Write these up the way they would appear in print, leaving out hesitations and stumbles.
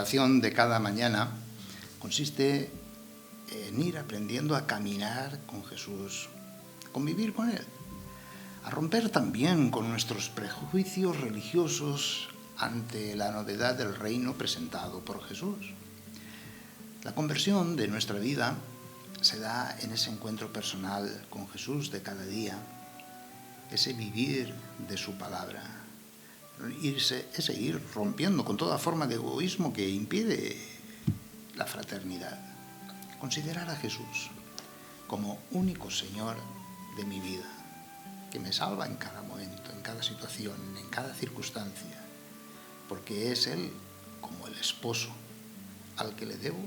oración de cada mañana consiste en ir aprendiendo a caminar con Jesús, a convivir con Él, a romper también con nuestros prejuicios religiosos ante la novedad del reino presentado por Jesús. La conversión de nuestra vida se da en ese encuentro personal con Jesús de cada día, ese vivir de su palabra, ese ir rompiendo con toda forma de egoísmo que impide la fraternidad. Considerar a Jesús como único Señor de mi vida, que me salva en cada momento, en cada situación, en cada circunstancia, porque es Él como el esposo al que le debo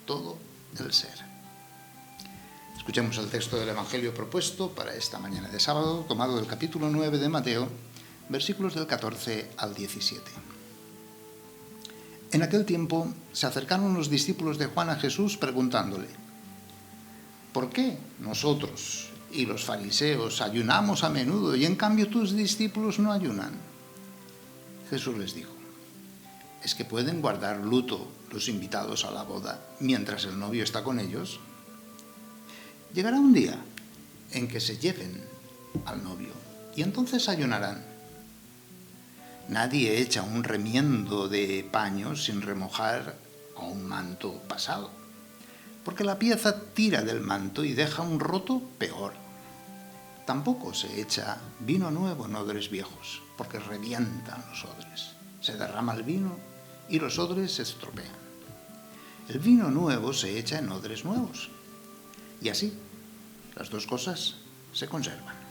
todo el ser. Escuchemos el texto del Evangelio propuesto para esta mañana de sábado, tomado del capítulo 9 de Mateo, versículos del 14 al 17. En aquel tiempo se acercaron los discípulos de Juan a Jesús preguntándole: ¿por qué nosotros y los fariseos ayunamos a menudo y en cambio tus discípulos no ayunan? Jesús les dijo: ¿es que pueden guardar luto los invitados a la boda mientras el novio está con ellos? Llegará un día en que se lleven al novio y entonces ayunarán. Nadie echa un remiendo de paño sin remojar a un manto pasado, porque la pieza tira del manto y deja un roto peor. Tampoco se echa vino nuevo en odres viejos, porque revientan los odres. Se derrama el vino y los odres se estropean. El vino nuevo se echa en odres nuevos, y así las dos cosas se conservan.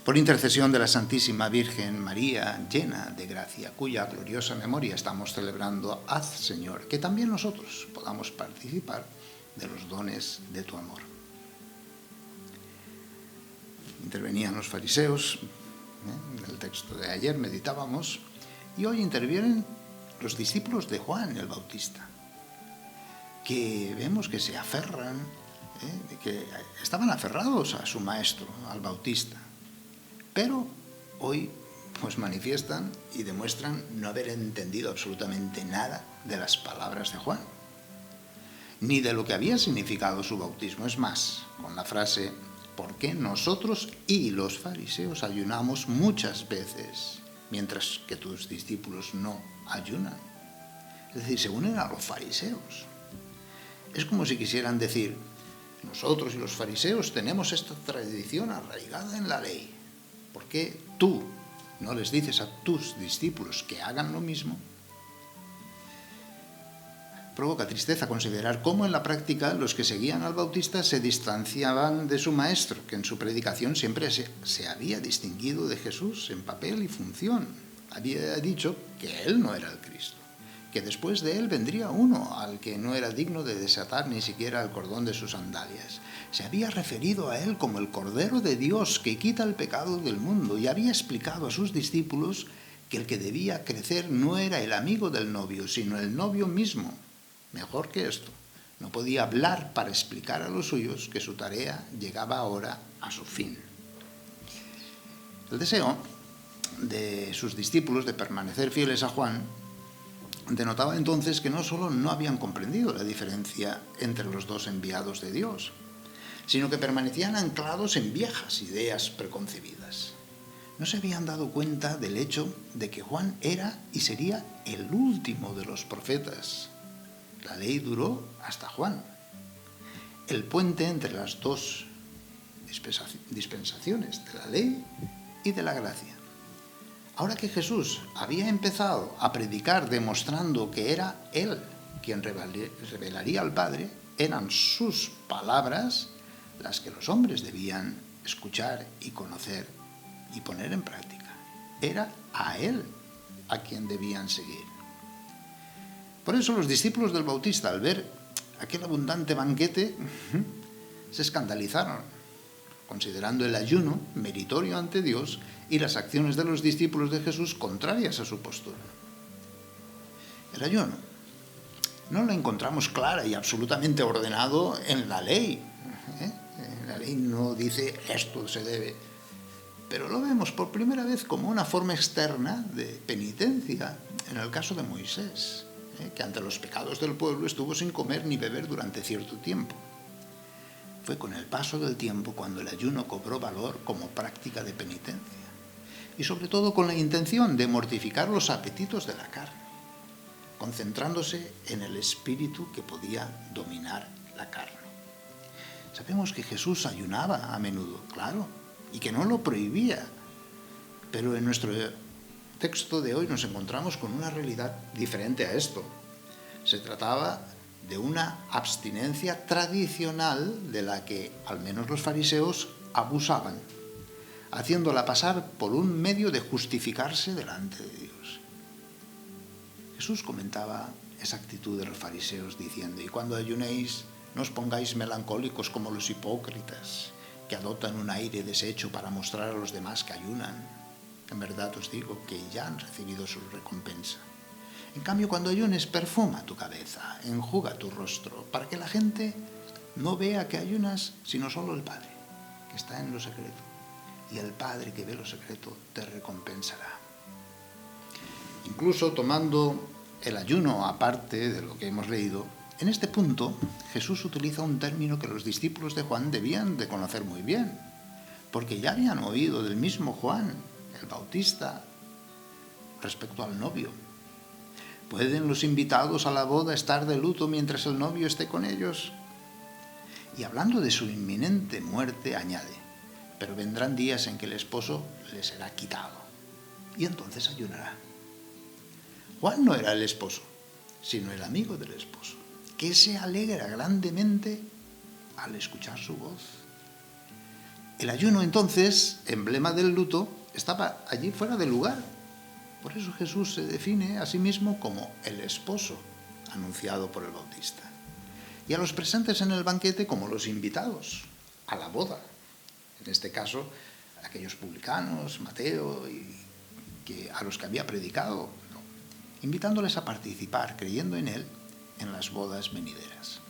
Por intercesión de la Santísima Virgen María, llena de gracia, cuya gloriosa memoria estamos celebrando, haz, Señor, que también nosotros podamos participar de los dones de tu amor. Intervenían los fariseos, en el texto de ayer meditábamos, y hoy intervienen los discípulos de Juan el Bautista, que vemos que se aferran, que estaban aferrados a su maestro, al Bautista. Pero hoy pues manifiestan y demuestran no haber entendido absolutamente nada de las palabras de Juan, ni de lo que había significado su bautismo. Es más, con la frase: ¿por qué nosotros y los fariseos ayunamos muchas veces, mientras que tus discípulos no ayunan? Es decir, se unen a los fariseos. Es como si quisieran decir: nosotros y los fariseos tenemos esta tradición arraigada en la ley. ¿Por qué tú no les dices a tus discípulos que hagan lo mismo? Provoca tristeza considerar cómo en la práctica los que seguían al Bautista se distanciaban de su maestro, que en su predicación siempre se había distinguido de Jesús en papel y función. Había dicho que él no era el Cristo, que después de él vendría uno al que no era digno de desatar ni siquiera el cordón de sus sandalias. Se había referido a él como el Cordero de Dios que quita el pecado del mundo, y había explicado a sus discípulos que el que debía crecer no era el amigo del novio, sino el novio mismo. Mejor que esto, no podía hablar para explicar a los suyos que su tarea llegaba ahora a su fin. El deseo de sus discípulos de permanecer fieles a Juan denotaba entonces que no solo no habían comprendido la diferencia entre los dos enviados de Dios, sino que permanecían anclados en viejas ideas preconcebidas. No se habían dado cuenta del hecho de que Juan era y sería el último de los profetas. La ley duró hasta Juan, el puente entre las dos dispensaciones, de la ley y de la gracia. Ahora que Jesús había empezado a predicar demostrando que era Él quien revelaría al Padre, eran sus palabras las que los hombres debían escuchar y conocer y poner en práctica. Era a Él a quien debían seguir. Por eso los discípulos del Bautista, al ver aquel abundante banquete, se escandalizaron, considerando el ayuno meritorio ante Dios y las acciones de los discípulos de Jesús contrarias a su postura. El ayuno no lo encontramos clara y absolutamente ordenado en la ley. La ley no dice esto se debe, pero lo vemos por primera vez como una forma externa de penitencia en el caso de Moisés, que ante los pecados del pueblo estuvo sin comer ni beber durante cierto tiempo. Fue con el paso del tiempo cuando el ayuno cobró valor como práctica de penitencia, y sobre todo con la intención de mortificar los apetitos de la carne, concentrándose en el espíritu que podía dominar la carne. Sabemos que Jesús ayunaba a menudo, claro, y que no lo prohibía, pero en nuestro texto de hoy nos encontramos con una realidad diferente a esto. Se trataba de una abstinencia tradicional de la que al menos los fariseos abusaban, haciéndola pasar por un medio de justificarse delante de Dios. Jesús comentaba esa actitud de los fariseos diciendo: y cuando ayunéis, no os pongáis melancólicos como los hipócritas, que adoptan un aire deshecho para mostrar a los demás que ayunan. En verdad os digo que ya han recibido su recompensa. En cambio, cuando ayunes, perfuma tu cabeza, enjuga tu rostro, para que la gente no vea que ayunas, sino solo el Padre, que está en lo secreto. Y el Padre que ve lo secreto te recompensará. Incluso tomando el ayuno aparte de lo que hemos leído, en este punto Jesús utiliza un término que los discípulos de Juan debían de conocer muy bien, porque ya habían oído del mismo Juan, el Bautista, respecto al novio. ¿Pueden los invitados a la boda estar de luto mientras el novio esté con ellos? Y hablando de su inminente muerte, añade: pero vendrán días en que el esposo le será quitado, y entonces ayunará. Juan no era el esposo, sino el amigo del esposo, que se alegra grandemente al escuchar su voz. El ayuno, entonces, emblema del luto, estaba allí fuera de lugar. Por eso Jesús se define a sí mismo como el esposo anunciado por el Bautista, y a los presentes en el banquete como los invitados a la boda. En este caso, aquellos publicanos, Mateo, a los que había predicado, ¿no?, invitándoles a participar, creyendo en él, en las bodas venideras,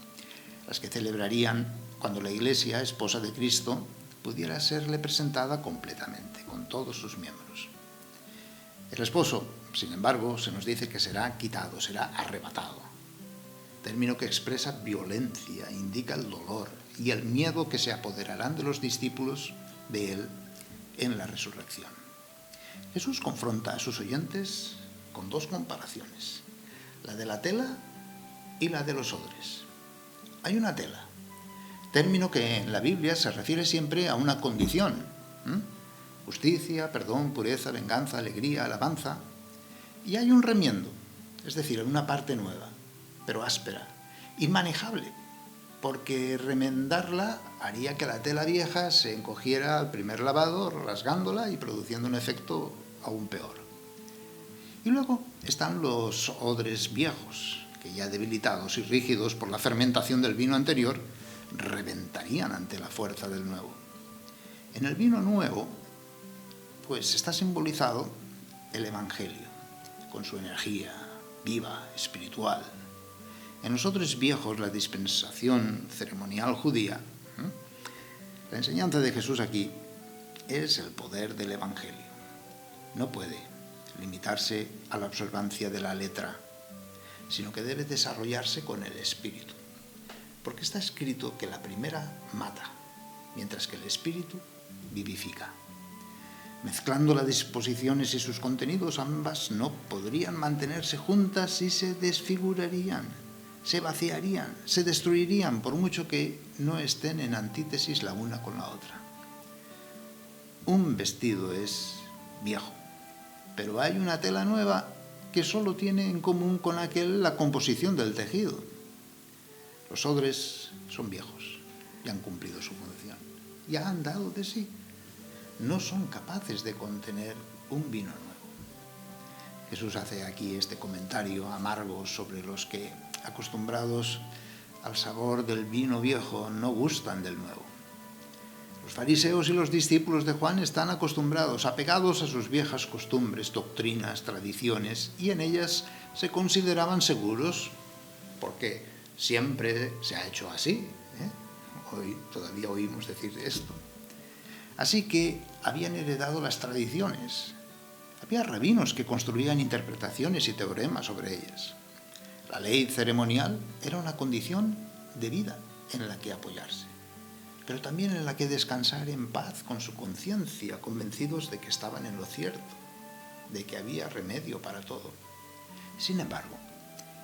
las que celebrarían cuando la Iglesia, esposa de Cristo, pudiera serle presentada completamente, con todos sus miembros. El esposo, sin embargo, se nos dice que será quitado, será arrebatado, término que expresa violencia, indica el dolor y el miedo que se apoderarán de los discípulos de él en la resurrección. Jesús confronta a sus oyentes con dos comparaciones, la de la tela y la de los odres. Hay una tela, término que en la Biblia se refiere siempre a una condición: justicia, perdón, pureza, venganza, alegría, alabanza. Y hay un remiendo, es decir, una parte nueva, pero áspera, inmanejable, porque remendarla haría que la tela vieja se encogiera al primer lavado, rasgándola y produciendo un efecto aún peor. Y luego están los odres viejos, que ya debilitados y rígidos por la fermentación del vino anterior, reventarían ante la fuerza del nuevo. En el vino nuevo, pues está simbolizado el Evangelio, con su energía viva, espiritual. En los odres viejos, la dispensación ceremonial judía, la enseñanza de Jesús aquí es el poder del Evangelio. No puede limitarse a la observancia de la letra, sino que debe desarrollarse con el espíritu, porque está escrito que la primera mata, mientras que el espíritu vivifica. Mezclando las disposiciones y sus contenidos, ambas no podrían mantenerse juntas y se desfigurarían, se vaciarían, se destruirían, por mucho que no estén en antítesis la una con la otra. Un vestido es viejo, pero hay una tela nueva que solo tiene en común con aquel la composición del tejido. Los odres son viejos y han cumplido su función, ya han dado de sí. No son capaces de contener un vino nuevo. Jesús hace aquí este comentario amargo sobre los que, acostumbrados al sabor del vino viejo, no gustan del nuevo. Los fariseos y los discípulos de Juan están acostumbrados, apegados a sus viejas costumbres, doctrinas, tradiciones, y en ellas se consideraban seguros porque siempre se ha hecho así. Hoy todavía oímos decir esto. Así que habían heredado las tradiciones, Había rabinos que construían interpretaciones y teoremas sobre ellas. La ley ceremonial era una condición de vida en la que apoyarse, pero también en la que descansar en paz con su conciencia, convencidos de que estaban en lo cierto, de que había remedio para todo. Sin embargo,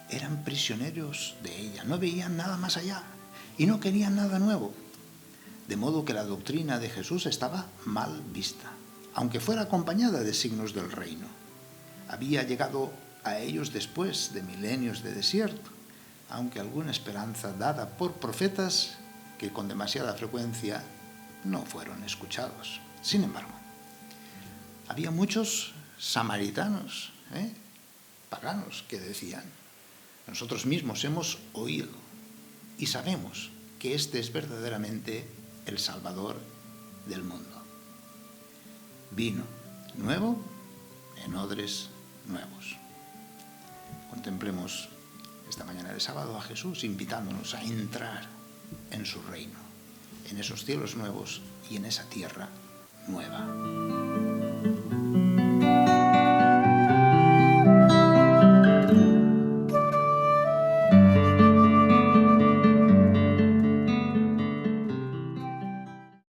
eran prisioneros de ella, no veían nada más allá y no querían nada nuevo. De modo que la doctrina de Jesús estaba mal vista, aunque fuera acompañada de signos del reino. Había llegado a ellos después de milenios de desierto, aunque alguna esperanza dada por profetas que con demasiada frecuencia no fueron escuchados. Sin embargo, había muchos samaritanos, paganos, que decían: nosotros mismos hemos oído y sabemos que este es verdaderamente el Salvador del mundo. Vino nuevo en odres nuevos. Contemplemos esta mañana de sábado a Jesús invitándonos a entrar en su reino, en esos cielos nuevos y en esa tierra nueva.